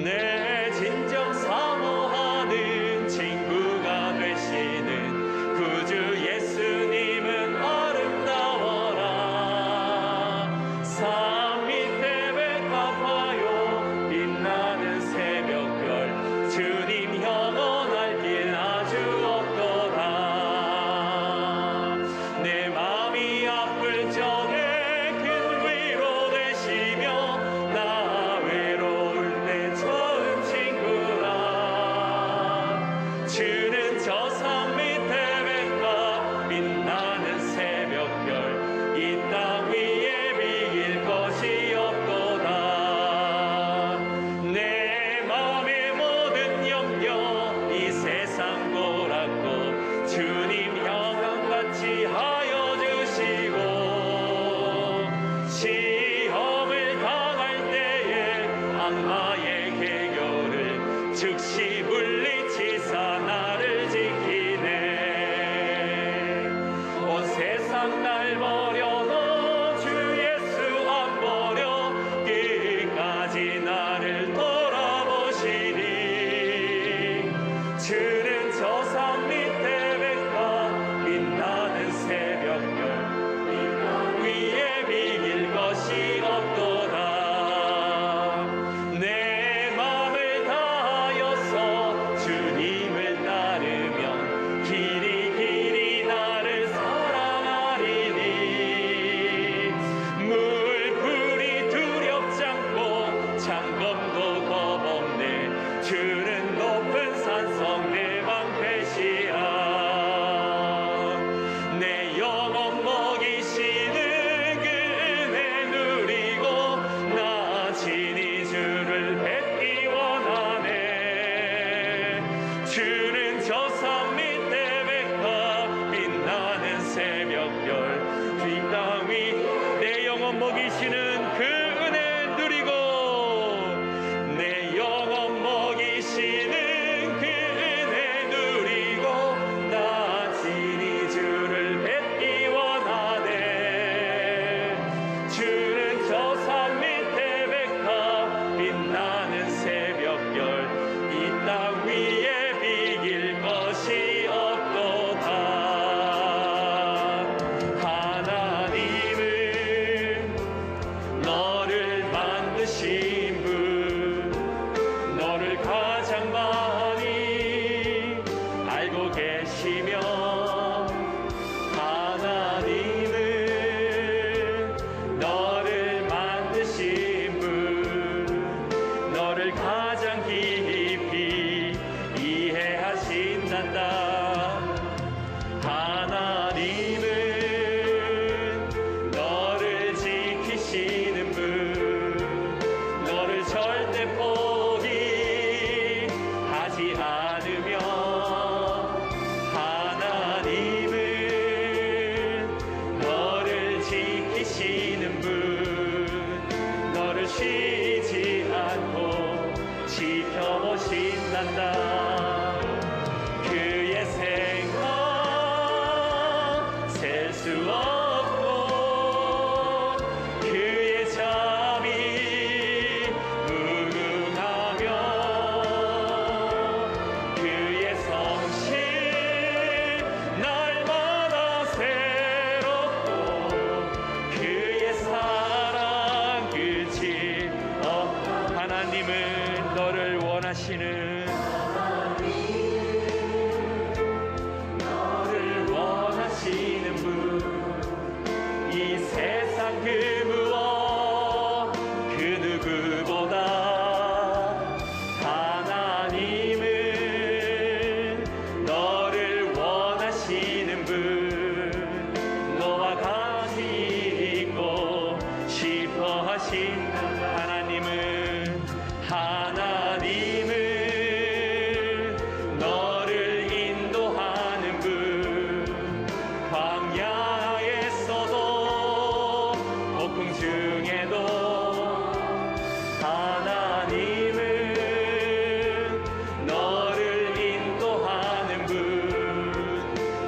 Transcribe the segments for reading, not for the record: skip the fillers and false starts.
내 진정 사모하는 친구가 되시는 구주 예수님은 아름다워라. 산 밑에 백합화요 빛나는 새벽별 주님 영원할 길 아주 없도다. 내 마음이 아플 적에 큰 위로 되시며 나 외로울 때 좋은 친구라. 주는 저 산 밑에 백합 빛나는 새벽별 이 땅 위에 비길 것이 없도다. 내 마음의 모든 염려 이 세상 보랐고 주님 영광같이 하여 주시고 시험을 당할 때에 악마의 계교를 즉시 물리치사 나를 지키네. 온 세상 날 버려도 주 예수 안 버려 끝까지 나를 돌아보시니. 주는 저 산 밑에 백합 빛나는 새벽별 이 땅 위에 비길 것이 없도다. 내 맘을 다하여서 주님을 따르면 길이 길이 나를 사랑하리니. 물풀이 두렵지 않고 장검도 겁없네. 주는 높은 산성 내 방패시라. 내 영혼 먹이시는 그 은혜 누리고 나 친히 주를 뵙기 원하네. 주는 저 산 밑에 백합 빛나는 새벽별 이 땅 위 내 영혼 먹이시는 그 은혜 누리고 내 영혼 먹이시는 그 은혜 누리고 나 친히 주를 뵙기 원하네. 주는 저 산 밑에 백합 빛나는 새벽별 이 땅 위에 비길 것이 없도다. 하나님은 너를 만드신 분, 너를 가장 많이 알고 계시며 하나님은 너를 만드신 분, 너를 가장 깊이 이해하신단다. 하나님은 너를 지키시는 분, 너를 절대 포기하지 않으며 하나님은 너를 지키시는 분, 너를 쉬지 않고 지켜보신단다. 그의 생각 셀 수 없고 그의 잠이 무궁하며 그의 성실 날마다 새롭고 그의 사랑 끝이 없다. 하나님은 너를 원하시는 너를 원하시는 분, 이 세상 그 무엇 그 누구보다 하나님은 너를 원하시는 분, 너와 같이 있고 싶어 하신다. 하나님은 너를 인도하는 분, 광야에서도 폭풍 중에도 하나님은 너를 인도하는 분,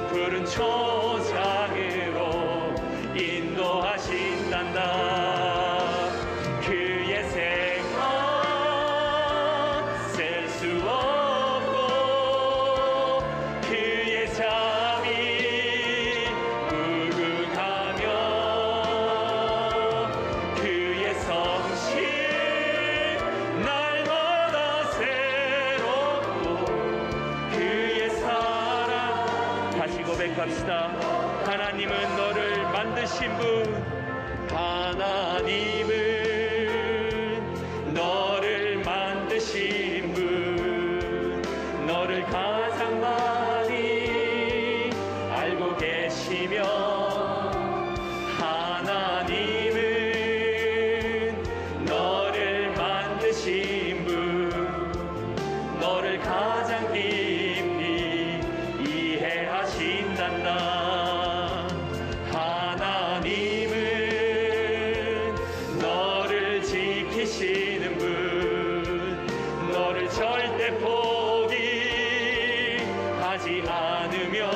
푸른 초장으로 인도하신단다. 고백합시다. 하나님은 너를 만드신 분, 하나님은 너를 만드신 분, 너를 가장 많이 알고 계시며, 하나님은 너를 만드신 분, 너를 가장 깊이 이해하신단다. 하나님은 너를 지키시는 분, 너를 절대 포기하지 않으며,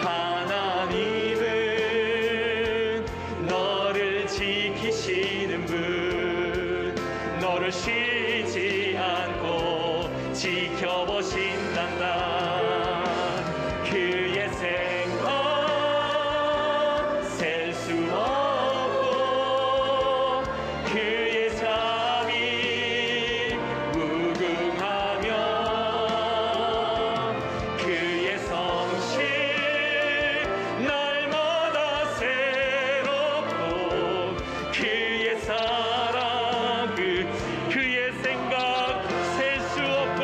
하나님은 너를 지키시는 분, 너를 쉬지 않고 지켜보신단다. 그의 생각 셀 수 없고, 그의 자비 무궁하며, 그의 성실 날마다 새롭고, 그의 사랑 그의 생각 셀 수 없고,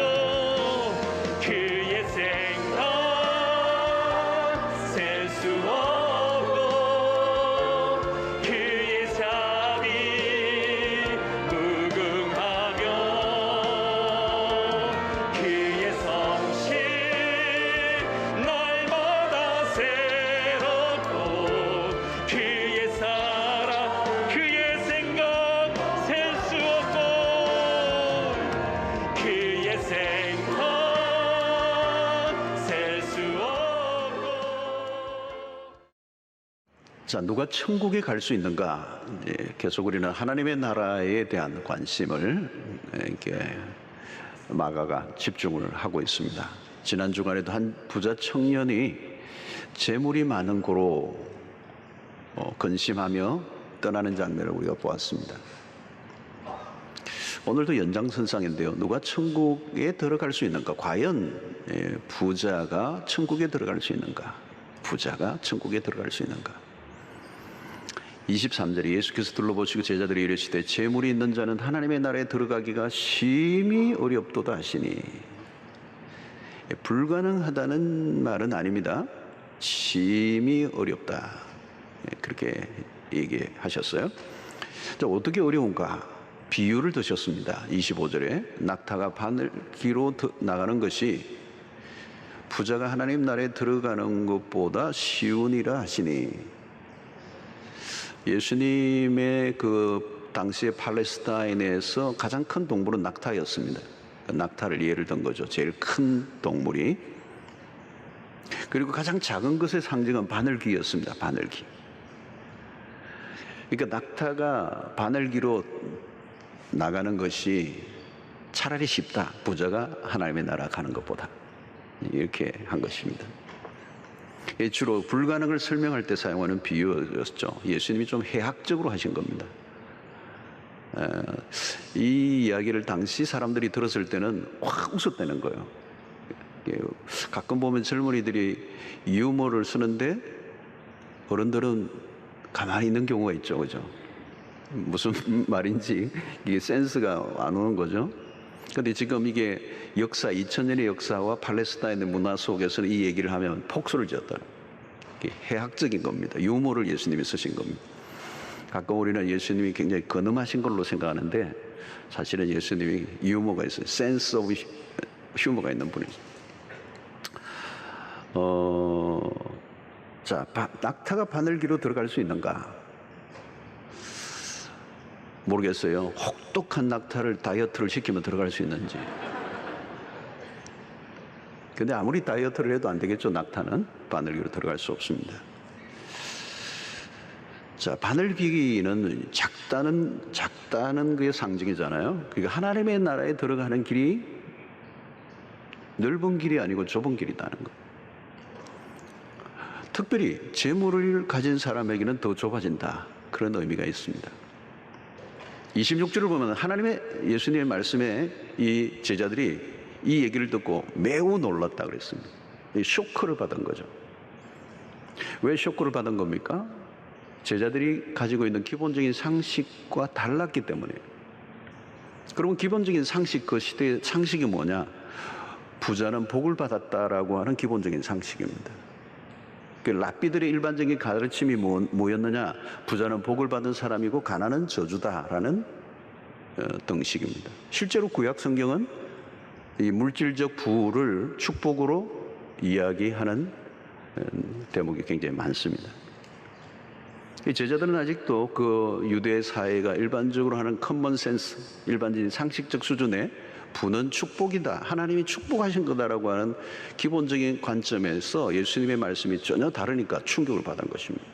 그의 생각 셀 수 없고, 그의 자비 무궁하며, 그의 성실 날마다 새롭고, 그의 사랑 그의 생각 셀 수 없고, 그의 생각 셀 수 없고. 자, 누가 천국에 갈 수 있는가? 계속 우리는 하나님의 나라에 대한 관심을 이렇게 마가가 집중을 하고 있습니다. 지난 주간에도 한 부자 청년이 재물이 많은 고로 근심하며 떠나는 장면을 우리가 보았습니다. 오늘도 연장선상인데요. 누가 천국에 들어갈 수 있는가? 과연 부자가 천국에 들어갈 수 있는가? 부자가 천국에 들어갈 수 있는가? 23절에 예수께서 둘러보시고 제자들이 이르시되 재물이 있는 자는 하나님의 나라에 들어가기가 심히 어렵도다 하시니, 불가능하다는 말은 아닙니다. 심히 어렵다, 그렇게 얘기하셨어요. 자, 어떻게 어려운가? 비유를 드셨습니다. 25절에 낙타가 바늘기로 나가는 것이 부자가 하나님 나라에 들어가는 것보다 쉬우니라 하시니, 예수님의 그 당시에 팔레스타인에서 가장 큰 동물은 낙타였습니다. 낙타를 예를 든 거죠. 제일 큰 동물이. 그리고 가장 작은 것의 상징은 바늘기였습니다. 바늘기. 그러니까 낙타가 바늘기로 나가는 것이 차라리 쉽다. 부자가 하나님의 나라 가는 것보다. 이렇게 한 것입니다. 주로 불가능을 설명할 때 사용하는 비유였죠. 예수님이 좀 해학적으로 하신 겁니다. 이 이야기를 당시 사람들이 들었을 때는 확 웃었다는 거예요. 가끔 보면 젊은이들이 유머를 쓰는데 어른들은 가만히 있는 경우가 있죠. 그죠? 무슨 말인지 이게 센스가 안 오는 거죠. 근데 지금 이게 역사, 2000년의 역사와 팔레스타인의 문화 속에서는 이 얘기를 하면 폭소를 지었다. 해학적인 겁니다. 유머를 예수님이 쓰신 겁니다. 가끔 우리는 예수님이 굉장히 근엄하신 걸로 생각하는데, 사실은 예수님이 유머가 있어요. 센스 오브 휴머가 있는 분이죠. 자, 낙타가 바늘기로 들어갈 수 있는가? 모르겠어요. 혹독한 낙타를 다이어트를 시키면 들어갈 수 있는지. 근데 아무리 다이어트를 해도 안 되겠죠. 낙타는 바늘기로 들어갈 수 없습니다. 자, 바늘기는 작다는 그의 상징이잖아요. 그러니까 하나님의 나라에 들어가는 길이 넓은 길이 아니고 좁은 길이다는 것. 특별히 재물을 가진 사람에게는 더 좁아진다, 그런 의미가 있습니다. 26절을 보면 하나님의 예수님의 말씀에 이 제자들이 이 얘기를 듣고 매우 놀랐다 그랬습니다. 이 쇼크를 받은 거죠. 왜 쇼크를 받은 겁니까? 제자들이 가지고 있는 기본적인 상식과 달랐기 때문에. 그러면 기본적인 상식, 그 시대의 상식이 뭐냐? 부자는 복을 받았다라고 하는 기본적인 상식입니다. 그 랍비들의 일반적인 가르침이 뭐였느냐? 부자는 복을 받은 사람이고 가난은 저주다라는 등식입니다. 실제로 구약 성경은 이 물질적 부를 축복으로 이야기하는 대목이 굉장히 많습니다. 이 제자들은 아직도 그 유대 사회가 일반적으로 하는 커먼 센스, 일반적인 상식적 수준의 부는 축복이다, 하나님이 축복하신 거다라고 하는 기본적인 관점에서 예수님의 말씀이 전혀 다르니까 충격을 받은 것입니다.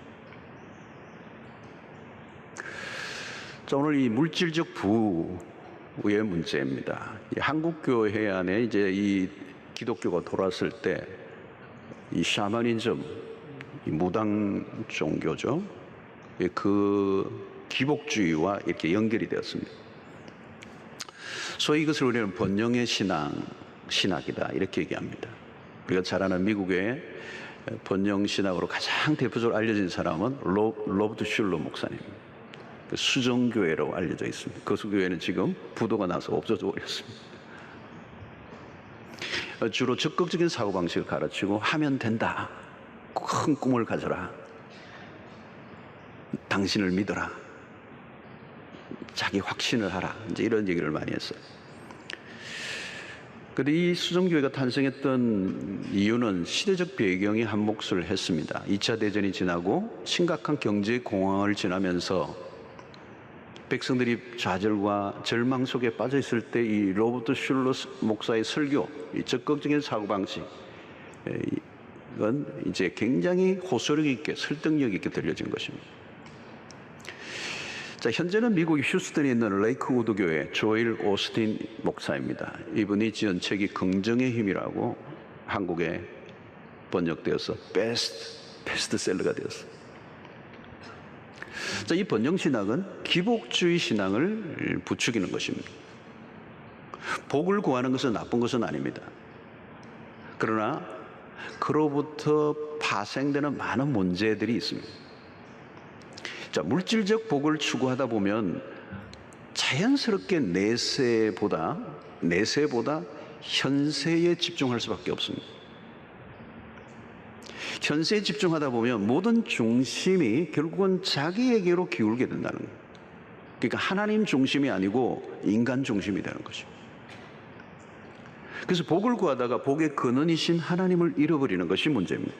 자, 오늘 이 물질적 부의 문제입니다. 이 한국 교회 안에 이제 이 기독교가 돌았을 때 이 샤머니즘, 이 무당 종교죠. 그 기복주의와 이렇게 연결이 되었습니다. 소위 이것을 우리는 번영의 신학이다 이렇게 얘기합니다. 우리가 잘 아는 미국의 번영 신학으로 가장 대표적으로 알려진 사람은 로버트 슐러 목사님입니다. 수정교회로 알려져 있습니다. 그 교회는 지금 부도가 나서 없어져 버렸습니다. 주로 적극적인 사고방식을 가르치고 하면 된다, 큰 꿈을 가져라, 당신을 믿어라, 자기 확신을 하라, 이제 이런 얘기를 많이 했어요. 그런데 이 수정교회가 탄생했던 이유는 시대적 배경이 한 몫을 했습니다. 2차 대전이 지나고 심각한 경제 공황을 지나면서 백성들이 좌절과 절망 속에 빠져 있을 때 이 로버트 슐러 목사의 설교, 이 적극적인 사고방식, 이건 이제 굉장히 호소력 있게, 설득력 있게 들려진 것입니다. 자, 현재는 미국 휴스턴에 있는 레이크우드 교회 조엘 오스틴 목사입니다. 이분이 지은 책이 긍정의 힘이라고 한국에 번역되어서 베스트셀러가 되었어요. 자, 이 번영신학은 기복주의 신앙을 부추기는 것입니다. 복을 구하는 것은 나쁜 것은 아닙니다. 그러나 그로부터 파생되는 많은 문제들이 있습니다. 자, 물질적 복을 추구하다 보면 자연스럽게 내세보다 현세에 집중할 수밖에 없습니다. 현세에 집중하다 보면 모든 중심이 결국은 자기에게로 기울게 된다는 거예요. 그러니까 하나님 중심이 아니고 인간 중심이 되는 거죠. 그래서 복을 구하다가 복의 근원이신 하나님을 잃어버리는 것이 문제입니다.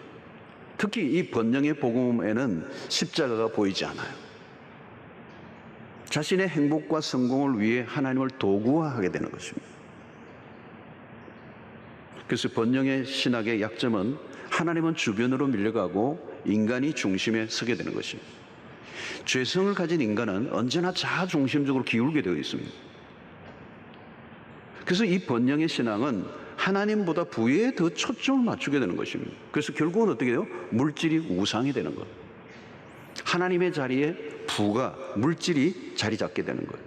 특히 이 번영의 복음에는 십자가가 보이지 않아요. 자신의 행복과 성공을 위해 하나님을 도구화하게 되는 것입니다. 그래서 번영의 신학의 약점은 하나님은 주변으로 밀려가고 인간이 중심에 서게 되는 것입니다. 죄성을 가진 인간은 언제나 자아 중심적으로 기울게 되어 있습니다. 그래서 이 번영의 신앙은 하나님보다 부에 더 초점을 맞추게 되는 것입니다. 그래서 결국은 어떻게 돼요? 물질이 우상이 되는 거예요. 하나님의 자리에 부가, 물질이 자리 잡게 되는 거예요.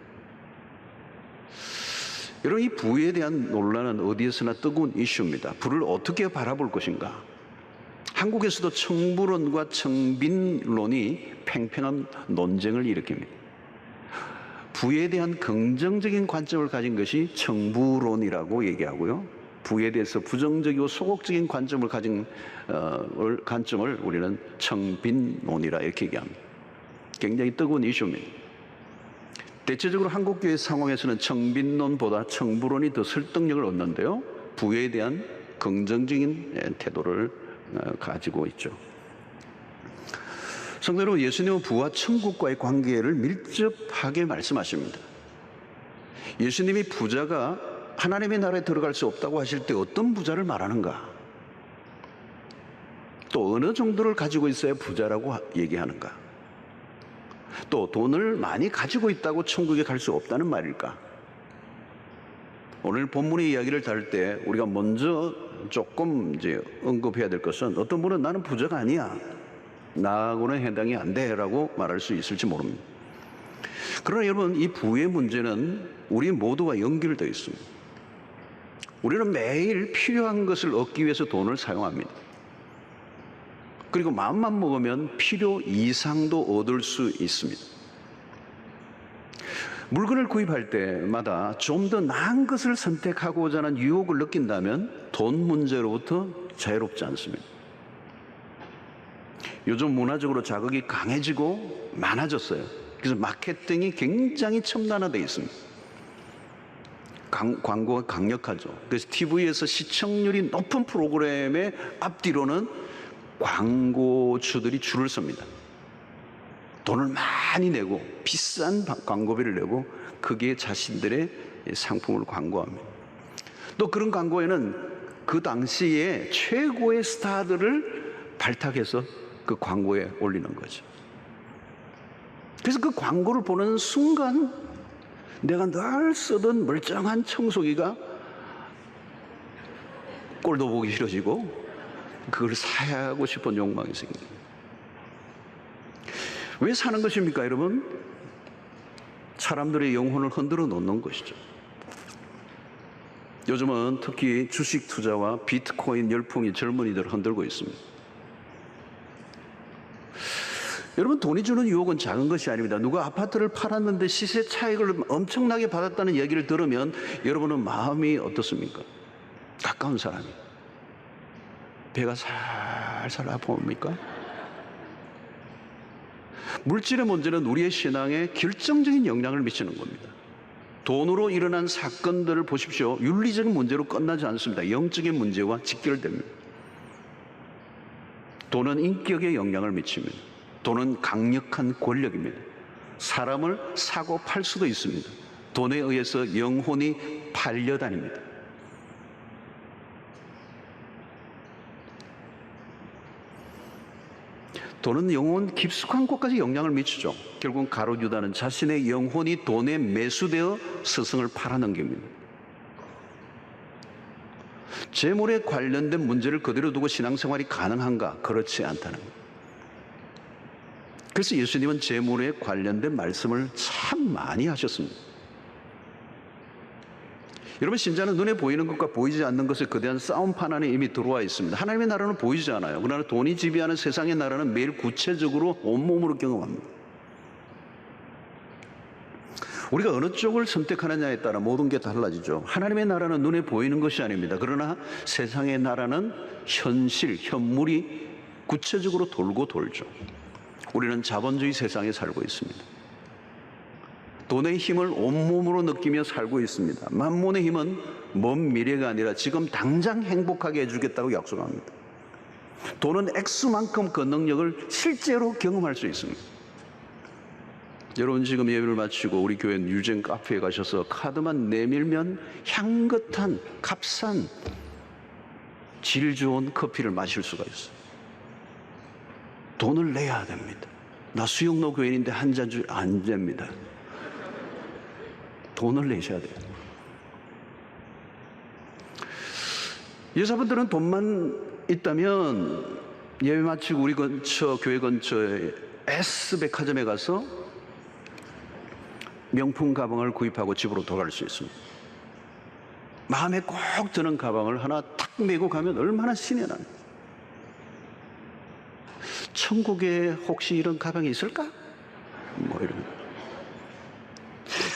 여러분, 이 부에 대한 논란은 어디에서나 뜨거운 이슈입니다. 부를 어떻게 바라볼 것인가? 한국에서도 청부론과 청빈론이 팽팽한 논쟁을 일으킵니다. 부에 대한 긍정적인 관점을 가진 것이 청부론이라고 얘기하고요. 부에 대해서 부정적이고 소극적인 관점을 가진 관점을 우리는 청빈론이라 이렇게 얘기합니다. 굉장히 뜨거운 이슈입니다. 대체적으로 한국교회 상황에서는 청빈론보다 청부론이 더 설득력을 얻는데요. 부에 대한 긍정적인 태도를 가지고 있죠. 성도 여러분, 예수님은 부와 천국과의 관계를 밀접하게 말씀하십니다. 예수님이 부자가 하나님의 나라에 들어갈 수 없다고 하실 때 어떤 부자를 말하는가? 또 어느 정도를 가지고 있어야 부자라고 얘기하는가? 또 돈을 많이 가지고 있다고 천국에 갈 수 없다는 말일까? 오늘 본문의 이야기를 다룰 때 우리가 먼저 조금 이제 언급해야 될 것은, 어떤 분은 나는 부자가 아니야, 나하고는 해당이 안 돼라고 말할 수 있을지 모릅니다. 그러나 여러분, 이 부의 문제는 우리 모두와 연결되어 있습니다. 우리는 매일 필요한 것을 얻기 위해서 돈을 사용합니다. 그리고 마음만 먹으면 필요 이상도 얻을 수 있습니다. 물건을 구입할 때마다 좀 더 나은 것을 선택하고자 하는 유혹을 느낀다면 돈 문제로부터 자유롭지 않습니다. 요즘 문화적으로 자극이 강해지고 많아졌어요. 그래서 마케팅이 굉장히 첨단화되어 있습니다. 광고가 강력하죠. 그래서 TV에서 시청률이 높은 프로그램의 앞뒤로는 광고주들이 줄을 섭니다. 돈을 많이 내고 비싼 광고비를 내고 거기에 자신들의 상품을 광고합니다. 또 그런 광고에는 그 당시에 최고의 스타들을 발탁해서 그 광고에 올리는 거죠. 그래서 그 광고를 보는 순간 내가 늘 쓰던 멀쩡한 청소기가 꼴도 보기 싫어지고 그걸 사고 싶은 욕망이 생깁니다. 왜 사는 것입니까, 여러분? 사람들의 영혼을 흔들어 놓는 것이죠. 요즘은 특히 주식 투자와 비트코인 열풍이 젊은이들을 흔들고 있습니다. 여러분, 돈이 주는 유혹은 작은 것이 아닙니다. 누가 아파트를 팔았는데 시세 차익을 엄청나게 받았다는 얘기를 들으면 여러분은 마음이 어떻습니까? 가까운 사람이 배가 살살 아파옵니까? 물질의 문제는 우리의 신앙에 결정적인 영향을 미치는 겁니다. 돈으로 일어난 사건들을 보십시오. 윤리적인 문제로 끝나지 않습니다. 영적인 문제와 직결됩니다. 돈은 인격에 영향을 미칩니다. 돈은 강력한 권력입니다. 사람을 사고 팔 수도 있습니다. 돈에 의해서 영혼이 팔려다닙니다. 돈은 영혼 깊숙한 곳까지 영향을 미치죠. 결국 가룟 유다는 자신의 영혼이 돈에 매수되어 스승을 팔아넘깁니다. 재물에 관련된 문제를 그대로 두고 신앙생활이 가능한가? 그렇지 않다는 거예요. 그래서 예수님은 재물에 관련된 말씀을 참 많이 하셨습니다. 여러분, 신자는 눈에 보이는 것과 보이지 않는 것에 거대한 싸움판 안에 이미 들어와 있습니다. 하나님의 나라는 보이지 않아요. 그러나 돈이 지배하는 세상의 나라는 매일 구체적으로 온몸으로 경험합니다. 우리가 어느 쪽을 선택하느냐에 따라 모든 게 달라지죠. 하나님의 나라는 눈에 보이는 것이 아닙니다. 그러나 세상의 나라는 현실, 현물이 구체적으로 돌고 돌죠. 우리는 자본주의 세상에 살고 있습니다. 돈의 힘을 온몸으로 느끼며 살고 있습니다. 만몬의 힘은 먼 미래가 아니라 지금 당장 행복하게 해주겠다고 약속합니다. 돈은 액수만큼 그 능력을 실제로 경험할 수 있습니다. 여러분, 지금 예배를 마치고 우리 교회 유진 카페에 가셔서 카드만 내밀면 향긋한 값싼 질 좋은 커피를 마실 수가 있어요. 돈을 내야 됩니다. 나 수영로 교인인데 한 잔 안 됩니다. 돈을 내셔야 돼요. 여자분들은 돈만 있다면 예배 마치고 우리 근처, 교회 근처에 S백화점에 가서 명품 가방을 구입하고 집으로 돌아갈 수 있습니다. 마음에 꼭 드는 가방을 하나 탁 메고 가면 얼마나 신이 납니까? 천국에 혹시 이런 가방이 있을까? 뭐 이런.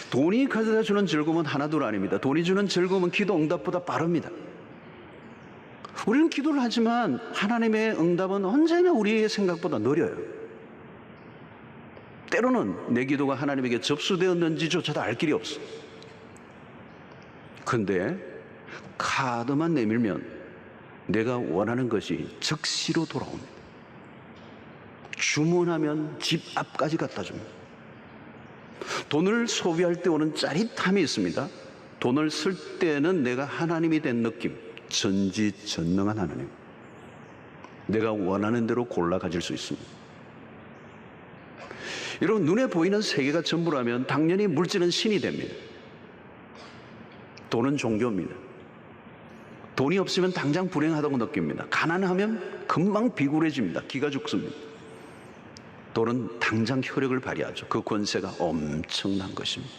돈이 가져다 주는 즐거움은 하나둘 아닙니다. 돈이 주는 즐거움은 기도 응답보다 빠릅니다. 우리는 기도를 하지만 하나님의 응답은 언제나 우리의 생각보다 느려요. 때로는 내 기도가 하나님에게 접수되었는지조차도 알 길이 없어. 근데 카드만 내밀면 내가 원하는 것이 즉시로 돌아옵니다. 주문하면 집 앞까지 갖다 줍니다. 돈을 소비할 때 오는 짜릿함이 있습니다. 돈을 쓸 때는 내가 하나님이 된 느낌, 전지전능한 하나님. 내가 원하는 대로 골라 가질 수 있습니다. 여러분, 눈에 보이는 세계가 전부라면 당연히 물질은 신이 됩니다. 돈은 종교입니다. 돈이 없으면 당장 불행하다고 느낍니다. 가난하면 금방 비굴해집니다. 기가 죽습니다. 돈은 당장 효력을 발휘하죠. 그 권세가 엄청난 것입니다.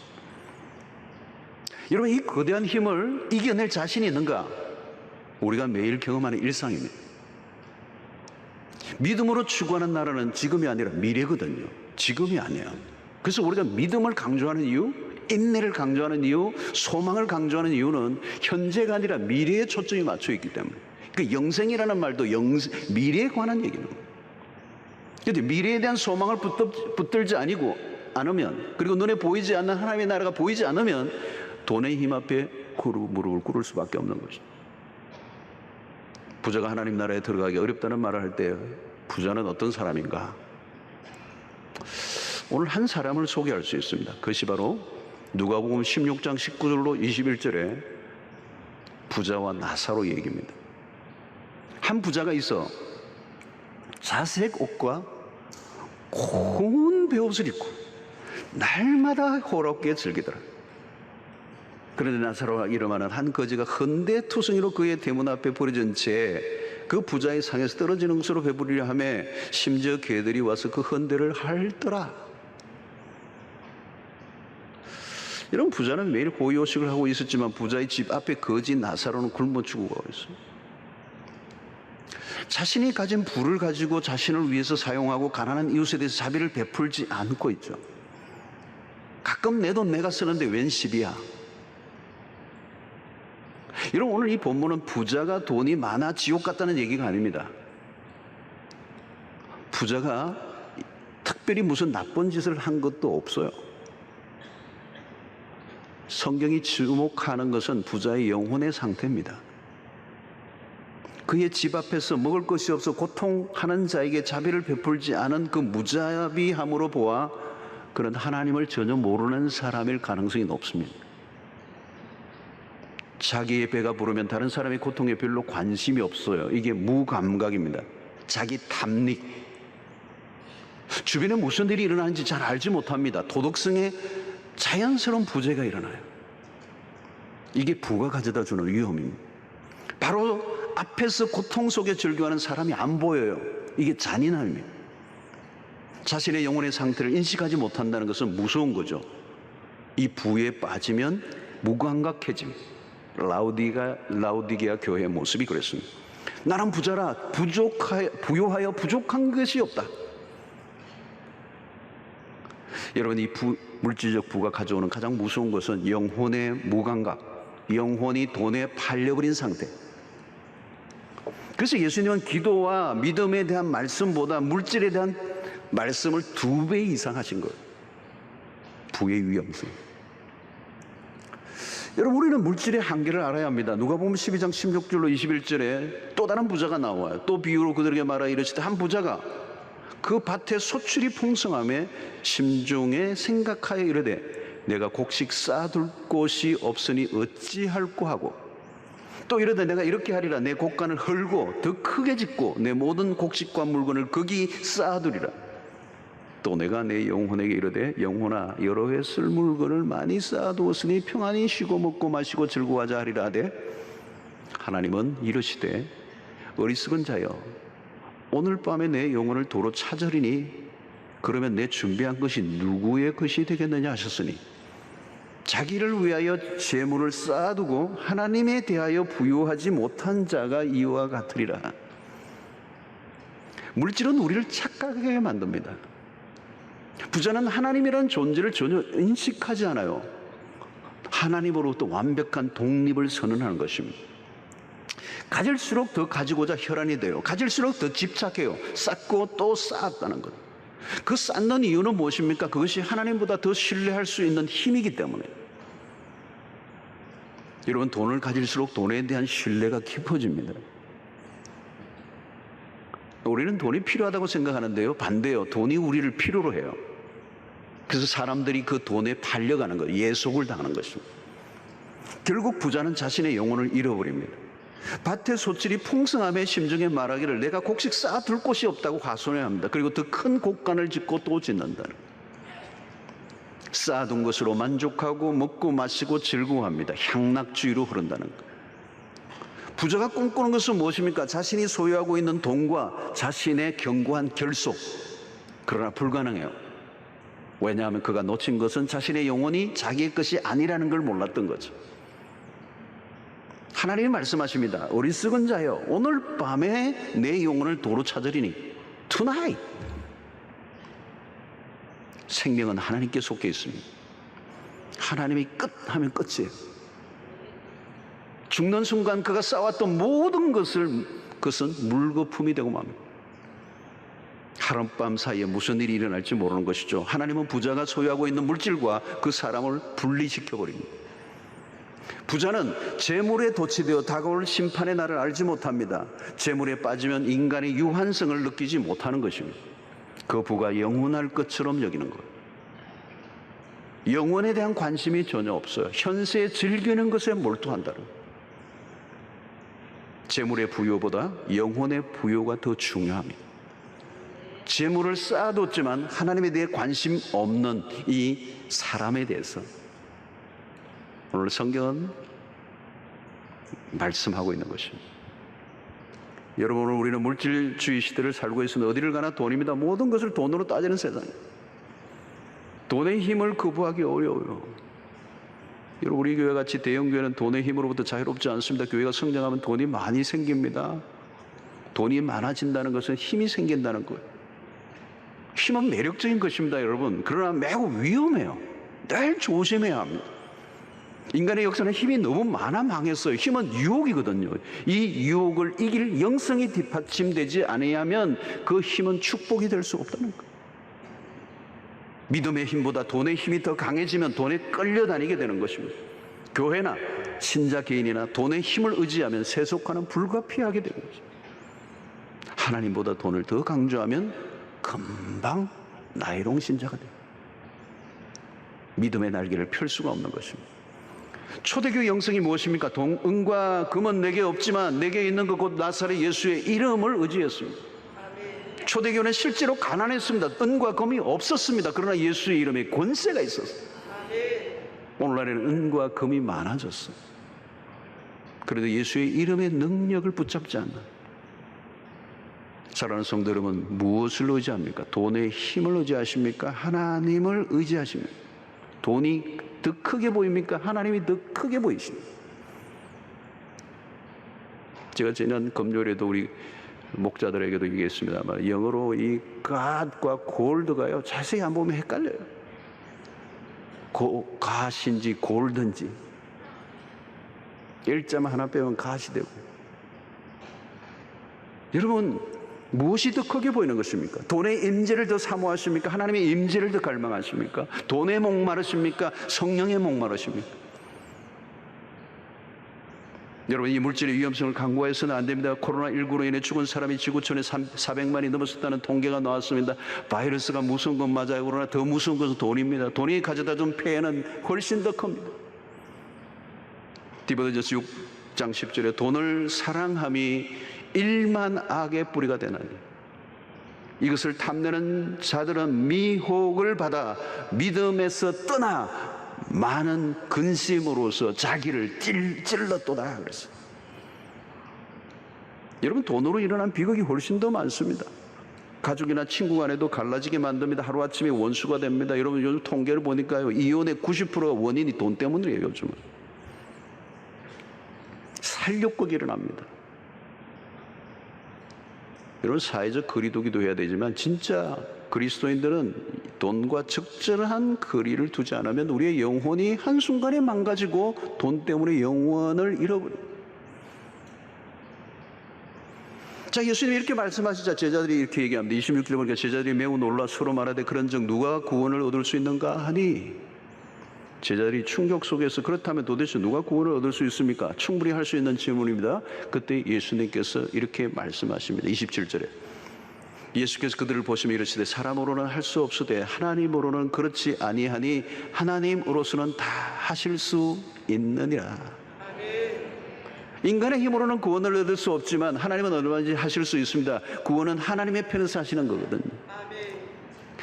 여러분, 이 거대한 힘을 이겨낼 자신이 있는가? 우리가 매일 경험하는 일상입니다. 믿음으로 추구하는 나라는 지금이 아니라 미래거든요. 지금이 아니야. 그래서 우리가 믿음을 강조하는 이유, 인내를 강조하는 이유, 소망을 강조하는 이유는 현재가 아니라 미래에 초점이 맞춰 있기 때문에. 그 영생이라는 말도 미래에 관한 얘기는. 그런데 미래에 대한 소망을 붙들지 않으면, 그리고 눈에 보이지 않는 하나님의 나라가 보이지 않으면 돈의 힘 앞에 무릎을 꿇을 수밖에 없는 것이죠. 부자가 하나님 나라에 들어가기 어렵다는 말을 할 때 부자는 어떤 사람인가? 오늘 한 사람을 소개할 수 있습니다. 그것이 바로 누가복음 16장 19절로 21절에 부자와 나사로 얘기입니다. 한 부자가 있어 자색 옷과 고운 베옷을 입고 날마다 호롭게 즐기더라. 그런데 나사로가 이름하는 한 거지가 헌데투성이로 그의 대문 앞에 버려진 채 그 부자의 상에서 떨어지는 것으로 배부리려 하며 심지어 개들이 와서 그 헌데를 핥더라. 이런 부자는 매일 고요식을 하고 있었지만 부자의 집 앞에 거지 나사로는 굶어 죽어가고 있어요. 자신이 가진 부를 가지고 자신을 위해서 사용하고 가난한 이웃에 대해서 자비를 베풀지 않고 있죠. 가끔 내 돈 내가 쓰는데 웬 시비야. 여러분, 오늘 이 본문은 부자가 돈이 많아 지옥 같다는 얘기가 아닙니다. 부자가 특별히 무슨 나쁜 짓을 한 것도 없어요. 성경이 주목하는 것은 부자의 영혼의 상태입니다. 그의 집 앞에서 먹을 것이 없어 고통하는 자에게 자비를 베풀지 않은 그 무자비함으로 보아 그런 하나님을 전혀 모르는 사람일 가능성이 높습니다. 자기의 배가 부르면 다른 사람의 고통에 별로 관심이 없어요. 이게 무감각입니다. 자기 탐닉. 주변에 무슨 일이 일어나는지 잘 알지 못합니다. 도덕성에 자연스러운 부재가 일어나요. 이게 부가 가져다 주는 위험입니다. 바로 앞에서 고통 속에 즐겨하는 사람이 안 보여요. 이게 잔인함입니다. 자신의 영혼의 상태를 인식하지 못한다는 것은 무서운 거죠. 이 부에 빠지면 무감각해집니다. 라우디게아 교회의 모습이 그랬습니다. 나는 부자라 부요하여 부족한 것이 없다. 여러분, 이 물질적 부가 가져오는 가장 무서운 것은 영혼의 무감각, 영혼이 돈에 팔려버린 상태. 그래서 예수님은 기도와 믿음에 대한 말씀보다 물질에 대한 말씀을 2배 이상 하신 거예요. 부의 위험성. 여러분, 우리는 물질의 한계를 알아야 합니다. 누가복음 12장 16절로 21절에 또 다른 부자가 나와요. 또 비유로 그들에게 말하여 이르시되 한 부자가 그 밭에 소출이 풍성함에 심중에 생각하여 이르되 내가 곡식 쌓아둘 곳이 없으니 어찌할꼬 하고 또 이르되 내가 이렇게 하리라. 내 곡간을 헐고 더 크게 짓고 내 모든 곡식과 물건을 거기 쌓아두리라. 또 내가 내 영혼에게 이르되 영혼아 여러 해 쓸 물건을 많이 쌓아두었으니 평안히 쉬고 먹고 마시고 즐거워하자 하리라 하되 하나님은 이르시되 어리석은 자여 오늘 밤에 내 영혼을 도로 찾으리니 그러면 내 준비한 것이 누구의 것이 되겠느냐 하셨으니 자기를 위하여 재물을 쌓아두고 하나님에 대하여 부요하지 못한 자가 이와 같으리라. 물질은 우리를 착각하게 만듭니다. 부자는 하나님이라는 존재를 전혀 인식하지 않아요. 하나님으로부터 완벽한 독립을 선언하는 것입니다. 가질수록 더 가지고자 혈안이 돼요. 가질수록 더 집착해요. 쌓고 또 쌓았다는 것. 그 쌓는 이유는 무엇입니까? 그것이 하나님보다 더 신뢰할 수 있는 힘이기 때문에. 여러분, 돈을 가질수록 돈에 대한 신뢰가 깊어집니다. 우리는 돈이 필요하다고 생각하는데요, 반대요. 돈이 우리를 필요로 해요. 그래서 사람들이 그 돈에 팔려가는 거예요. 예속을 당하는 것입니다. 결국 부자는 자신의 영혼을 잃어버립니다. 밭의 소출이 풍성함에 심중에 말하기를 내가 곡식 쌓아둘 곳이 없다고 과손해야 합니다. 그리고 더 큰 곡간을 짓고 또 짓는다는, 쌓아둔 것으로 만족하고 먹고 마시고 즐거워합니다. 향락주의로 흐른다는 것. 부자가 꿈꾸는 것은 무엇입니까? 자신이 소유하고 있는 돈과 자신의 견고한 결속. 그러나 불가능해요. 왜냐하면 그가 놓친 것은 자신의 영혼이 자기의 것이 아니라는 걸 몰랐던 거죠. 하나님이 말씀하십니다. 어리석은 자여, 오늘 밤에 내 영혼을 도로 찾으리니. Tonight. 생명은 하나님께 속해 있습니다. 하나님이 끝 하면 끝이에요. 죽는 순간 그가 쌓았던 모든 그것은 물거품이 되고 맙니다. 하룻밤 사이에 무슨 일이 일어날지 모르는 것이죠. 하나님은 부자가 소유하고 있는 물질과 그 사람을 분리시켜 버립니다. 부자는 재물에 도취되어 다가올 심판의 날을 알지 못합니다. 재물에 빠지면 인간의 유한성을 느끼지 못하는 것입니다. 그 부가 영원할 것처럼 여기는 것. 영원에 대한 관심이 전혀 없어요. 현세에 즐기는 것에 몰두한다는 것. 재물의 부요보다 영혼의 부요가 더 중요합니다. 재물을 쌓아뒀지만 하나님에 대해 관심 없는 이 사람에 대해서 오늘 성경은 말씀하고 있는 것입니다. 여러분, 오늘 우리는 물질주의 시대를 살고 있습니다. 어디를 가나 돈입니다. 모든 것을 돈으로 따지는 세상입니다. 돈의 힘을 거부하기 어려워요. 여러분, 우리 교회같이 대형교회는 돈의 힘으로부터 자유롭지 않습니다. 교회가 성장하면 돈이 많이 생깁니다. 돈이 많아진다는 것은 힘이 생긴다는 거예요. 힘은 매력적인 것입니다, 여러분. 그러나 매우 위험해요. 늘 조심해야 합니다. 인간의 역사는 힘이 너무 많아 망했어요. 힘은 유혹이거든요. 이 유혹을 이길 영성이 뒷받침되지 않으면 그 힘은 축복이 될 수 없다는 거예요. 믿음의 힘보다 돈의 힘이 더 강해지면 돈에 끌려다니게 되는 것입니다. 교회나 신자 개인이나 돈의 힘을 의지하면 세속화는 불가피하게 되는 것입니다. 하나님보다 돈을 더 강조하면 금방 나이롱 신자가 돼요. 믿음의 날개를 펼 수가 없는 것입니다. 초대교회 영성이 무엇입니까? 은과 금은 내게 없지만 내게 있는 것 곧 나사렛 예수의 이름을 의지했습니다. 초대교회는 실제로 가난했습니다. 은과 금이 없었습니다. 그러나 예수의 이름에 권세가 있었어요. 오늘날에는 은과 금이 많아졌어요. 그래도 예수의 이름의 능력을 붙잡지 않나. 사랑하는 성도 여러분, 무엇을 의지합니까? 돈의 힘을 의지하십니까? 하나님을 의지하십니까? 돈이 더 크게 보입니까? 하나님이 더 크게 보이십니까? 제가 지난 금요일에도 우리 목자들에게도 얘기했습니다만, 영어로 이 God과 Gold가요, 자세히 안 보면 헷갈려요. God인지 Gold인지 일자만 하나 빼면 God이 되고. 여러분, 무엇이 더 크게 보이는 것입니까? 돈의 임재를 더 사모하십니까? 하나님의 임재를 더 갈망하십니까? 돈에 목마르십니까? 성령에 목마르십니까? 여러분, 이 물질의 위험성을 간과해서는 안 됩니다. 코로나19로 인해 죽은 사람이 지구촌에 400만이 넘었다는 통계가 나왔습니다. 바이러스가 무서운 건 맞아요. 그러나 더 무서운 것은 돈입니다. 돈이 가져다준 폐해는 훨씬 더 큽니다. 디모데전서 6장 10절에 돈을 사랑함이 1만 악의 뿌리가 되나니 이것을 탐내는 자들은 미혹을 받아 믿음에서 떠나 많은 근심으로서 자기를 찔렀도다 그랬어요. 여러분, 돈으로 일어난 비극이 훨씬 더 많습니다. 가족이나 친구 간에도 갈라지게 만듭니다. 하루아침에 원수가 됩니다. 여러분, 요즘 통계를 보니까요, 이혼의 90%가 원인이 돈 때문이에요. 요즘은 살육극이 일어납니다. 여러분, 사회적 거리두기도 해야 되지만 진짜 그리스도인들은 돈과 적절한 거리를 두지 않으면 우리의 영혼이 한순간에 망가지고 돈 때문에 영혼을 잃어버립니다. 자, 예수님이 이렇게 말씀하시자 제자들이 이렇게 얘기합니다. 26절에 보니까 제자들이 매우 놀라 서로 말하되 그런즉 누가 구원을 얻을 수 있는가 하니, 제자들이 충격 속에서 그렇다면 도대체 누가 구원을 얻을 수 있습니까? 충분히 할 수 있는 질문입니다. 그때 예수님께서 이렇게 말씀하십니다. 27절에 예수께서 그들을 보시며 이르시되 사람으로는 할 수 없으되 하나님으로는 그렇지 아니하니 하나님으로서는 다 하실 수 있느니라. 인간의 힘으로는 구원을 얻을 수 없지만 하나님은 얼마든지 하실 수 있습니다. 구원은 하나님의 편에서 하시는 거거든요.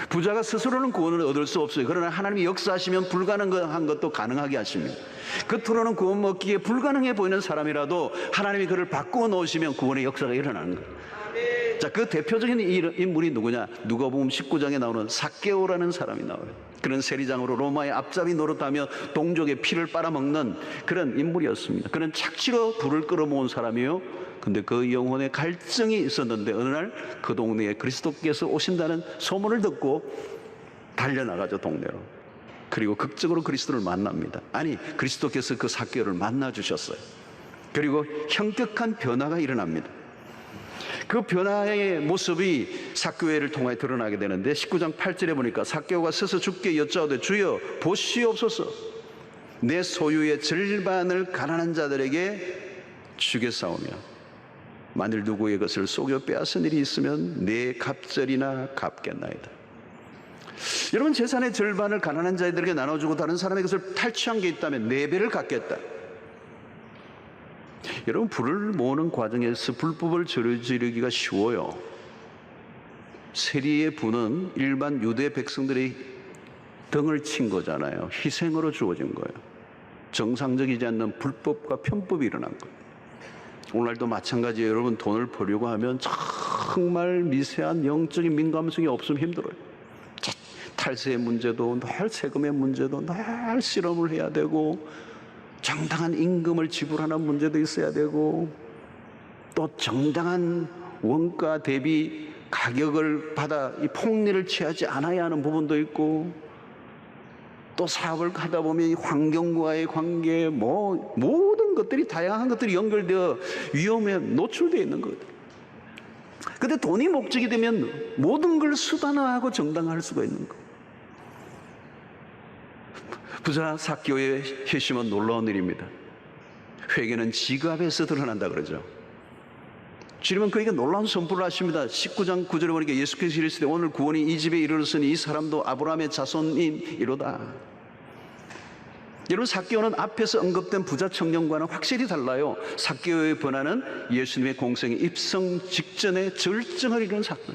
부자가 스스로는 구원을 얻을 수 없어요. 그러나 하나님이 역사하시면 불가능한 것도 가능하게 하십니다. 겉으로는 구원 먹기에 불가능해 보이는 사람이라도 하나님이 그를 바꾸어 놓으시면 구원의 역사가 일어나는 거예요. 자, 그 대표적인 인물이 누구냐? 누가복음 19장에 나오는 삭개오라는 사람이 나와요. 그런 세리장으로 로마의 앞잡이 노릇하며 동족의 피를 빨아먹는 그런 인물이었습니다. 그는 착취로 불을 끌어모은 사람이요. 근데 그 영혼의 갈증이 있었는데 어느 날 그 동네에 그리스도께서 오신다는 소문을 듣고 달려나가죠, 동네로. 그리고 극적으로 그리스도를 만납니다. 아니, 그리스도께서 그 삭개오를 만나 주셨어요. 그리고 현격한 변화가 일어납니다. 그 변화의 모습이 삭개오를 통해 드러나게 되는데 19장 8절에 보니까 삭개오가 서서 주께 여짜오되 주여 보시옵소서 내 소유의 절반을 가난한 자들에게 주겠사오며 만일 누구의 것을 속여 빼앗은 일이 있으면 내 갑절이나 갚겠나이다. 여러분, 재산의 절반을 가난한 자들에게 나눠주고 다른 사람의 것을 탈취한 게 있다면 4배를 갚겠다. 여러분, 불을 모으는 과정에서 불법을 저지르기가 쉬워요. 세리의 분은 일반 유대 백성들의 등을 친 거잖아요. 희생으로 주어진 거예요. 정상적이지 않는 불법과 편법이 일어난 거예요. 오늘날도 마찬가지예요. 여러분, 돈을 벌려고 하면 정말 미세한 영적인 민감성이 없으면 힘들어요. 탈세의 문제도 늘 세금의 문제도 늘 실험을 해야 되고 정당한 임금을 지불하는 문제도 있어야 되고 또 정당한 원가 대비 가격을 받아 이 폭리를 취하지 않아야 하는 부분도 있고 또 사업을 하다 보면 환경과의 관계 모든 것들이 다양한 것들이 연결되어 위험에 노출되어 있는 거거든요. 근데 돈이 목적이 되면 모든 걸 수단화하고 정당화할 수가 있는 거예요. 부자 삭개오의 회심은 놀라운 일입니다. 회개는 지갑에서 드러난다 그러죠. 주님은 그에게 놀라운 선포를 하십니다. 19장 9절에 보니까 예수께서 이르시되 오늘 구원이 이 집에 이르렀으니 이 사람도 아브라함의 자손이로다. 여러분, 삭개오는 앞에서 언급된 부자 청년과는 확실히 달라요. 삭개오의 변화는 예수님의 공생의 입성 직전에 절정을 이루는 사건.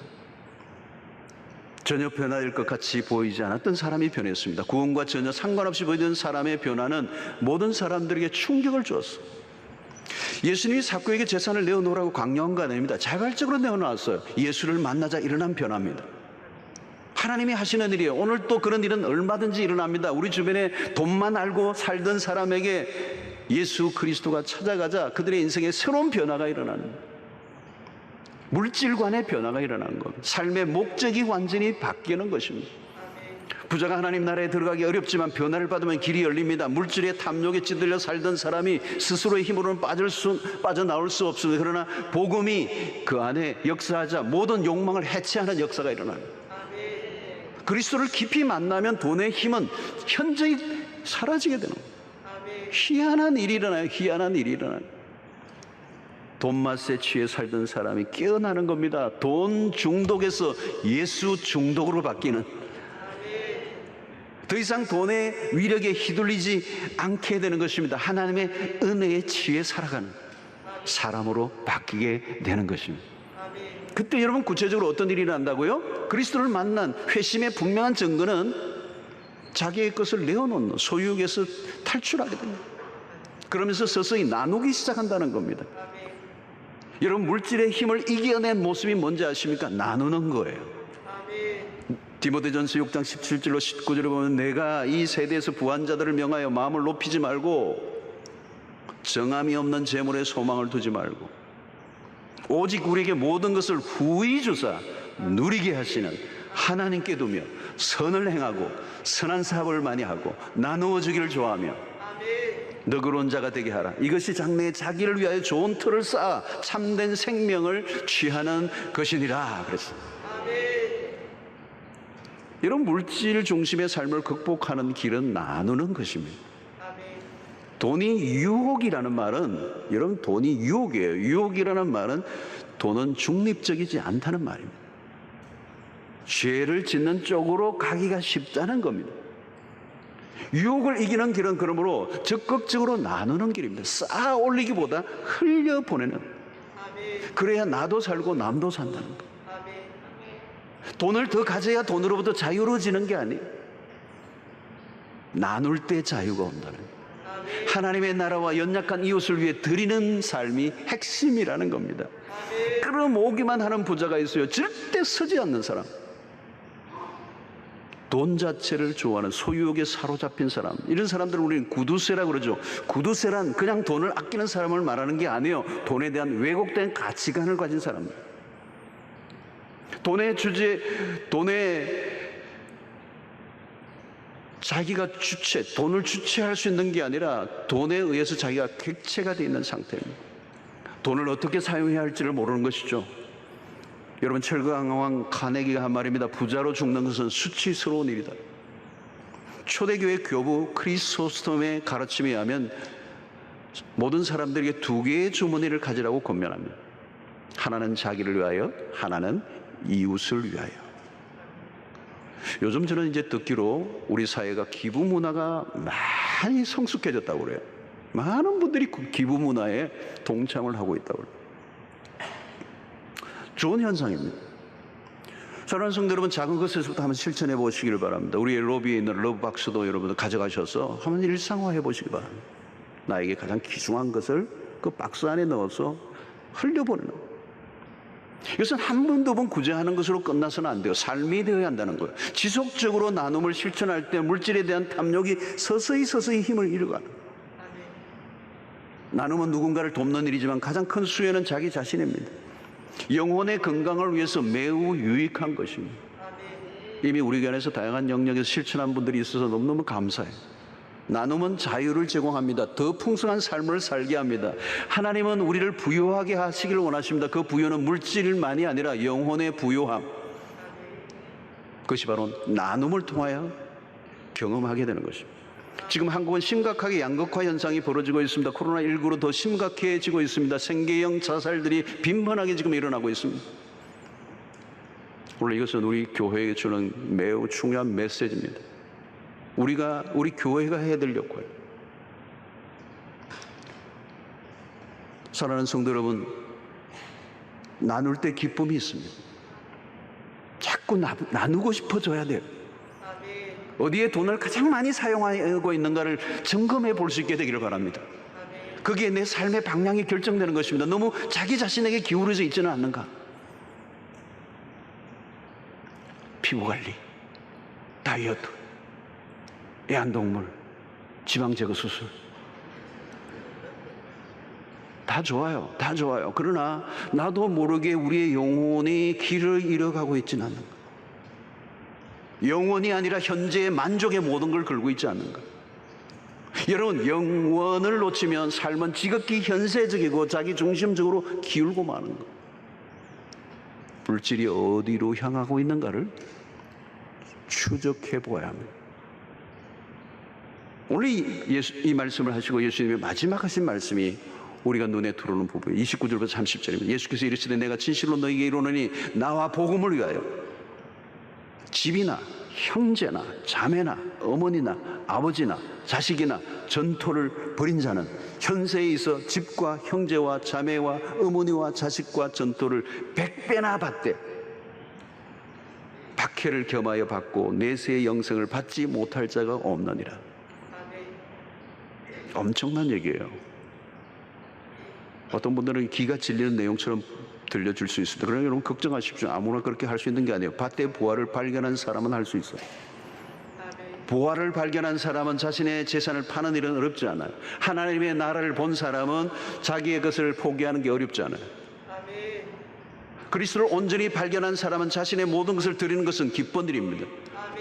전혀 변화될 것 같이 보이지 않았던 사람이 변했습니다. 구원과 전혀 상관없이 보이던 사람의 변화는 모든 사람들에게 충격을 주었어요. 예수님이 삭개오에게 재산을 내어놓으라고 강요한 거 아닙니다. 자발적으로 내어놓았어요. 예수를 만나자 일어난 변화입니다. 하나님이 하시는 일이에요. 오늘 또 그런 일은 얼마든지 일어납니다. 우리 주변에 돈만 알고 살던 사람에게 예수 그리스도가 찾아가자 그들의 인생에 새로운 변화가 일어나는 거예요. 물질관의 변화가 일어나는 겁니다. 삶의 목적이 완전히 바뀌는 것입니다. 부자가 하나님 나라에 들어가기 어렵지만 변화를 받으면 길이 열립니다. 물질의 탐욕에 찌들려 살던 사람이 스스로의 힘으로는 빠져나올 수 없습니다. 그러나 복음이 그 안에 역사하자 모든 욕망을 해체하는 역사가 일어나요. 그리스도를 깊이 만나면 돈의 힘은 현저히 사라지게 되는 거예요. 희한한 일이 일어나요. 희한한 일이 일어나요. 돈맛에 취해 살던 사람이 깨어나는 겁니다. 돈 중독에서 예수 중독으로 바뀌는, 더 이상 돈의 위력에 휘둘리지 않게 되는 것입니다. 하나님의 은혜에 취해 살아가는 사람으로 바뀌게 되는 것입니다. 그때 여러분 구체적으로 어떤 일이 일어난다고요? 그리스도를 만난 회심의 분명한 증거는 자기의 것을 내어놓는 소유에서 탈출하게 됩니다. 그러면서 서서히 나누기 시작한다는 겁니다. 여러분, 물질의 힘을 이겨낸 모습이 뭔지 아십니까? 나누는 거예요. 디모데전서 6장 17절로 19절에 보면 내가 이 세대에서 부한 자들을 명하여 마음을 높이지 말고 정함이 없는 재물에 소망을 두지 말고 오직 우리에게 모든 것을 후히 주사 누리게 하시는 하나님께 두며 선을 행하고 선한 사업을 많이 하고 나누어 주기를 좋아하며 너그러운 자가 되게 하라. 이것이 장래에 자기를 위하여 좋은 틀을 쌓아 참된 생명을 취하는 것이니라 그랬어요. 여러분, 물질 중심의 삶을 극복하는 길은 나누는 것입니다. 돈이 유혹이라는 말은, 여러분, 돈이 유혹이에요. 유혹이라는 말은 돈은 중립적이지 않다는 말입니다. 죄를 짓는 쪽으로 가기가 쉽다는 겁니다. 유혹을 이기는 길은 그러므로 적극적으로 나누는 길입니다. 쌓아 올리기보다 흘려보내는. 그래야 나도 살고 남도 산다는 거. 돈을 더 가져야 돈으로부터 자유로워지는 게 아니에요. 나눌 때 자유가 온다는 거예요. 하나님의 나라와 연약한 이웃을 위해 드리는 삶이 핵심이라는 겁니다. 끌어모으기만 하는 부자가 있어요. 절대 서지 않는 사람. 돈 자체를 좋아하는 소유욕에 사로잡힌 사람, 이런 사람들을 우리는 구두쇠라 그러죠. 구두쇠란 그냥 돈을 아끼는 사람을 말하는 게 아니에요. 돈에 대한 왜곡된 가치관을 가진 사람, 돈의 자기가 돈을 주체할 수 있는 게 아니라 돈에 의해서 자기가 객체가 되어 있는 상태입니다. 돈을 어떻게 사용해야 할지를 모르는 것이죠. 여러분, 철강왕 카네기가 한 말입니다. 부자로 죽는 것은 수치스러운 일이다. 초대교회 교부 크리소스톰의 가르침에 의하면 모든 사람들에게 두 개의 주머니를 가지라고 권면합니다. 하나는 자기를 위하여, 하나는 이웃을 위하여. 요즘 저는 이제 듣기로 우리 사회가 기부 문화가 많이 성숙해졌다고 그래요. 많은 분들이 기부 문화에 동참을 하고 있다고 그래요. 좋은 현상입니다. 사랑하는 성도 여러분, 작은 것에서부터 한번 실천해 보시기를 바랍니다. 우리의 로비에 있는 러브박스도 여러분들 가져가셔서 한번 일상화해 보시기 바랍니다. 나에게 가장 귀중한 것을 그 박스 안에 넣어서 흘려보내는 거예요. 이것은 한 번, 두 번 구제하는 것으로 끝나서는 안 돼요. 삶이 되어야 한다는 거예요. 지속적으로 나눔을 실천할 때 물질에 대한 탐욕이 서서히 힘을 잃어가는 거예요. 나눔은 누군가를 돕는 일이지만 가장 큰 수혜는 자기 자신입니다. 영혼의 건강을 위해서 매우 유익한 것입니다. 이미 우리 교회에서 다양한 영역에서 실천한 분들이 있어서 너무너무 감사해요. 나눔은 자유를 제공합니다. 더 풍성한 삶을 살게 합니다. 하나님은 우리를 부유하게 하시기를 원하십니다. 그 부유는 물질만이 아니라 영혼의 부유함, 그것이 바로 나눔을 통하여 경험하게 되는 것입니다. 지금 한국은 심각하게 양극화 현상이 벌어지고 있습니다. 코로나19로 더 심각해지고 있습니다. 생계형 자살들이 빈번하게 지금 일어나고 있습니다. 원래 이것은 우리 교회에게 주는 매우 중요한 메시지입니다. 우리 교회가 해야 될 역할. 사랑하는 성도 여러분, 나눌 때 기쁨이 있습니다. 자꾸 나누고 싶어져야 돼요. 어디에 돈을 가장 많이 사용하고 있는가를 점검해 볼 수 있게 되기를 바랍니다. 거기에 내 삶의 방향이 결정되는 것입니다. 너무 자기 자신에게 기울어져 있지는 않는가? 피부관리, 다이어트, 애완동물, 지방제거 수술, 다 좋아요. 다 좋아요. 그러나 나도 모르게 우리의 영혼이 길을 잃어가고 있지는 않는가? 영원이 아니라 현재의 만족의 모든 걸 걸고 있지 않는가? 여러분, 영원을 놓치면 삶은 지극히 현세적이고 자기 중심적으로 기울고 마는 것. 물질이 어디로 향하고 있는가를 추적해 보아야 합니다. 오늘 이 말씀을 하시고 예수님이 마지막 하신 말씀이 우리가 눈에 들어오는 부분이에요. 29절부터 30절입니다. 예수께서 이르시되 내가 진실로 너희에게 이르노니 나와 복음을 위하여 집이나 형제나 자매나 어머니나 아버지나 자식이나 전토를 벌인 자는 현세에 있어 집과 형제와 자매와 어머니와 자식과 전토를 100배나 받되 박해를 겸하여 받고 내세의 영생을 받지 못할 자가 없느니라. 엄청난 얘기예요. 어떤 분들은 기가 질리는 내용처럼 들려줄 수 있습니다. 그러나 여러분 걱정하십시오. 아무나 그렇게 할 수 있는 게 아니에요. 밭에 보화를 발견한 사람은 할 수 있어요. 보화를 발견한 사람은 자신의 재산을 파는 일은 어렵지 않아요. 하나님의 나라를 본 사람은 자기의 것을 포기하는 게 어렵지 않아요. 그리스도를 온전히 발견한 사람은 자신의 모든 것을 드리는 것은 기쁜 일입니다.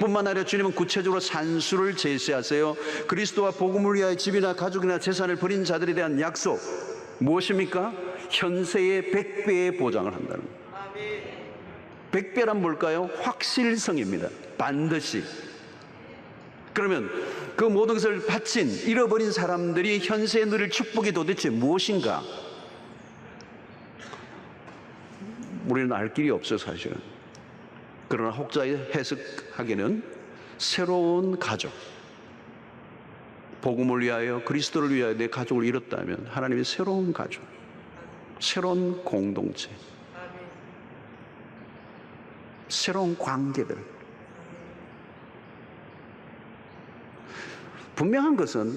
뿐만 아니라 주님은 구체적으로 산수를 제시하세요. 그리스도와 복음을 위하여 집이나 가족이나 재산을 버린 자들에 대한 약속 무엇입니까? 현세의 100배의 보장을 한다는 거예요. 100배란 뭘까요? 확실성입니다. 반드시. 그러면 그 모든 것을 바친 잃어버린 사람들이 현세에 누릴 축복이 도대체 무엇인가? 우리는 알 길이 없어요, 사실은. 그러나 혹자의 해석하기는 새로운 가족, 복음을 위하여 그리스도를 위하여 내 가족을 잃었다면 하나님의 새로운 가족, 새로운 공동체, 새로운 관계들. 분명한 것은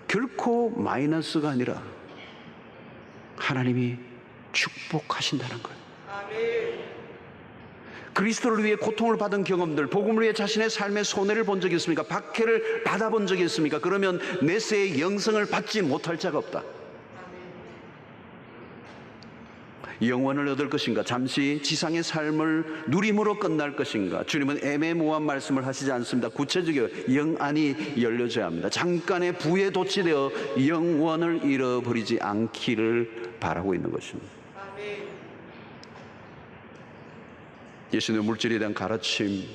결코 마이너스가 아니라 하나님이 축복하신다는 거예요. 그리스도를 위해 고통을 받은 경험들, 복음을 위해 자신의 삶의 손해를 본 적이 있습니까? 박해를 받아본 적이 있습니까? 그러면 내세의 영생을 받지 못할 자가 없다. 영원을 얻을 것인가? 잠시 지상의 삶을 누림으로 끝날 것인가? 주님은 애매모호한 말씀을 하시지 않습니다. 구체적이요, 영안이 열려져야 합니다. 잠깐의 부에 도취되어 영원을 잃어버리지 않기를 바라고 있는 것입니다. 예수님의 물질에 대한 가르침을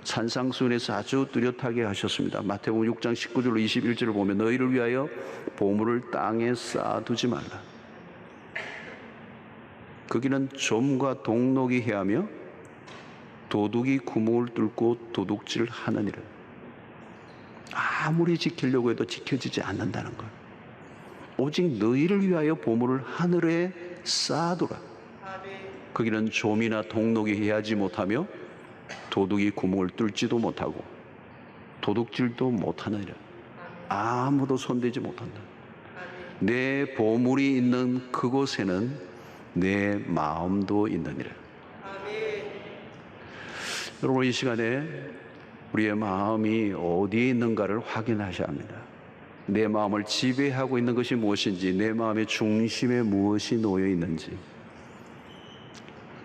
산상수훈에서 아주 뚜렷하게 하셨습니다. 마태복음 6장 19절로 21절을 보면 너희를 위하여 보물을 땅에 쌓아두지 말라. 거기는 좀과 동록이 해하며 도둑이 구멍을 뚫고 도둑질을 하느니라. 아무리 지키려고 해도 지켜지지 않는다는 것. 오직 너희를 위하여 보물을 하늘에 쌓아두라. 거기는 좀이나 동록이 해하지 못하며 도둑이 구멍을 뚫지도 못하고 도둑질도 못하느니라. 아무도 손대지 못한다. 내 보물이 있는 그곳에는 내 마음도 있느니라. 여러분, 이 시간에 우리의 마음이 어디에 있는가를 확인하셔야 합니다. 내 마음을 지배하고 있는 것이 무엇인지, 내 마음의 중심에 무엇이 놓여 있는지.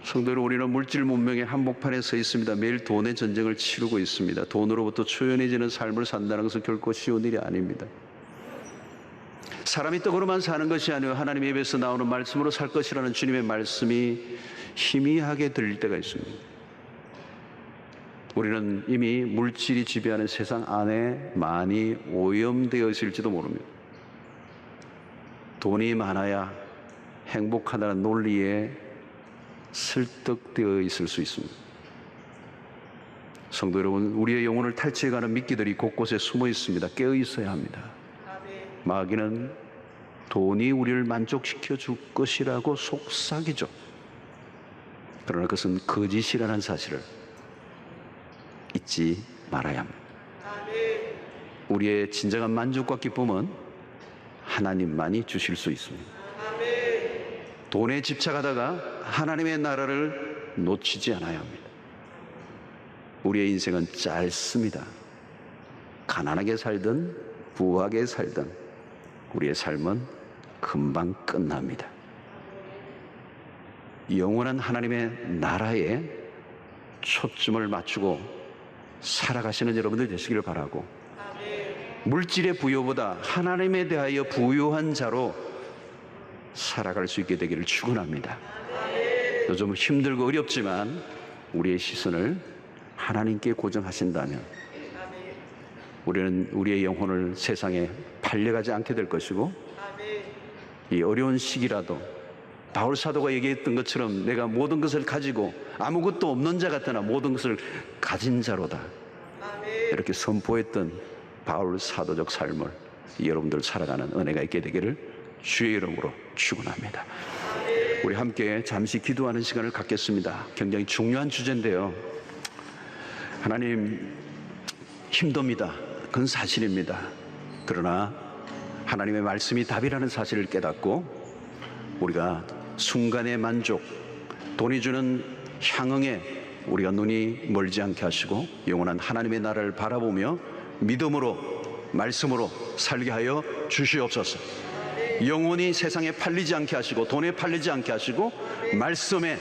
성도 여러분, 우리는 물질 문명의 한복판에 서 있습니다. 매일 돈의 전쟁을 치르고 있습니다. 돈으로부터 초연해지는 삶을 산다는 것은 결코 쉬운 일이 아닙니다. 사람이 떡으로만 사는 것이 아니라 하나님의 입에서 나오는 말씀으로 살 것이라는 주님의 말씀이 희미하게 들릴 때가 있습니다. 우리는 이미 물질이 지배하는 세상 안에 많이 오염되어 있을지도 모릅니다. 돈이 많아야 행복하다는 논리에 설득되어 있을 수 있습니다. 성도 여러분, 우리의 영혼을 탈취해가는 미끼들이 곳곳에 숨어 있습니다. 깨어 있어야 합니다. 마귀는 돈이 우리를 만족시켜 줄 것이라고 속삭이죠. 그러나 그것은 거짓이라는 사실을 잊지 말아야 합니다. 우리의 진정한 만족과 기쁨은 하나님만이 주실 수 있습니다. 돈에 집착하다가 하나님의 나라를 놓치지 않아야 합니다. 우리의 인생은 짧습니다. 가난하게 살든 부하게 살든 우리의 삶은 금방 끝납니다. 영원한 하나님의 나라에 초점을 맞추고 살아가시는 여러분들 되시기를 바라고, 물질의 부여보다 하나님에 대하여 부유한 자로 살아갈 수 있게 되기를 축원합니다. 요즘 힘들고 어렵지만 우리의 시선을 하나님께 고정하신다면 우리는 우리의 영혼을 세상에 팔려가지 않게 될 것이고, 이 어려운 시기라도 바울 사도가 얘기했던 것처럼 내가 모든 것을 가지고 아무것도 없는 자 같으나 모든 것을 가진 자로다, 이렇게 선포했던 바울 사도적 삶을 여러분들 살아가는 은혜가 있게 되기를 주의 이름으로 축원합니다. 우리 함께 잠시 기도하는 시간을 갖겠습니다. 굉장히 중요한 주제인데요. 하나님, 힘듭니다. 그건 사실입니다. 그러나 하나님의 말씀이 답이라는 사실을 깨닫고 우리가 순간의 만족, 돈이 주는 향응에 우리가 눈이 멀지 않게 하시고 영원한 하나님의 나라를 바라보며 믿음으로 말씀으로 살게 하여 주시옵소서. 영혼이 세상에 팔리지 않게 하시고 돈에 팔리지 않게 하시고 말씀에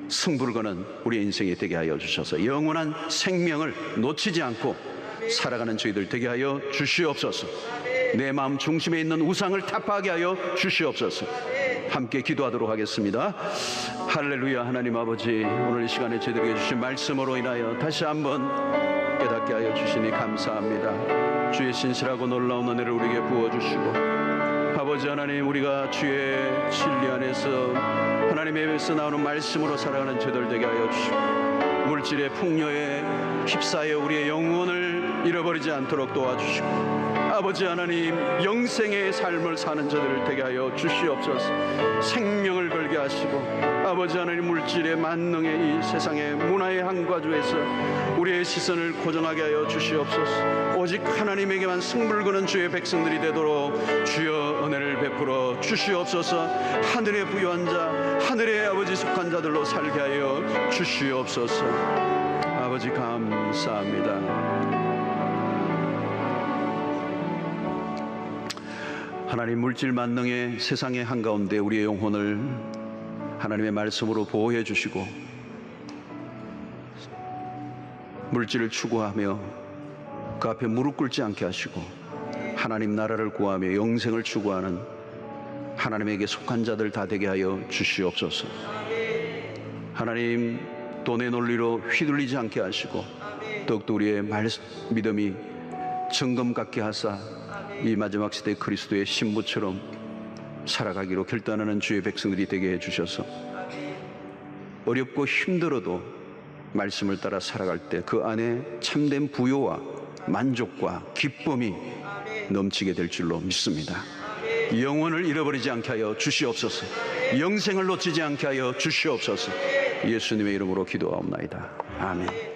승부를 거는 우리의 인생이 되게 하여 주셔서 영원한 생명을 놓치지 않고 살아가는 저희들 되게 하여 주시옵소서. 내 마음 중심에 있는 우상을 타파하게 하여 주시옵소서. 함께 기도하도록 하겠습니다. 할렐루야. 하나님 아버지, 오늘 이 시간에 저희들에게 주신 말씀으로 인하여 다시 한번 깨닫게 하여 주시니 감사합니다. 주의 신실하고 놀라운 은혜를 우리에게 부어주시고, 아버지 하나님, 우리가 주의 진리 안에서 하나님의 입에서 나오는 말씀으로 살아가는 저희들 되게 하여 주시고, 물질의 풍요에 휩싸여 우리의 영혼을 잃어버리지 않도록 도와주시고, 아버지 하나님, 영생의 삶을 사는 저들을 되게 하여 주시옵소서. 생명을 걸게 하시고, 아버지 하나님, 물질의 만능의 이 세상의 문화의 한과주에서 우리의 시선을 고정하게 하여 주시옵소서. 오직 하나님에게만 승부를 거는 주의 백성들이 되도록 주여 은혜를 베풀어 주시옵소서. 하늘에 부유한 자, 하늘의 아버지 속한 자들로 살게 하여 주시옵소서. 아버지 감사합니다. 하나님, 물질 만능의 세상의 한가운데 우리의 영혼을 하나님의 말씀으로 보호해 주시고 물질을 추구하며 그 앞에 무릎 꿇지 않게 하시고 하나님 나라를 구하며 영생을 추구하는 하나님에게 속한 자들 다 되게 하여 주시옵소서. 하나님, 돈의 논리로 휘둘리지 않게 하시고 더욱더 우리의 믿음이 정금 같게 하사 이 마지막 시대 그리스도의 신부처럼 살아가기로 결단하는 주의 백성들이 되게 해주셔서 어렵고 힘들어도 말씀을 따라 살아갈 때 그 안에 참된 부요와 만족과 기쁨이 넘치게 될 줄로 믿습니다. 영혼을 잃어버리지 않게 하여 주시옵소서. 영생을 놓치지 않게 하여 주시옵소서. 예수님의 이름으로 기도하옵나이다. 아멘.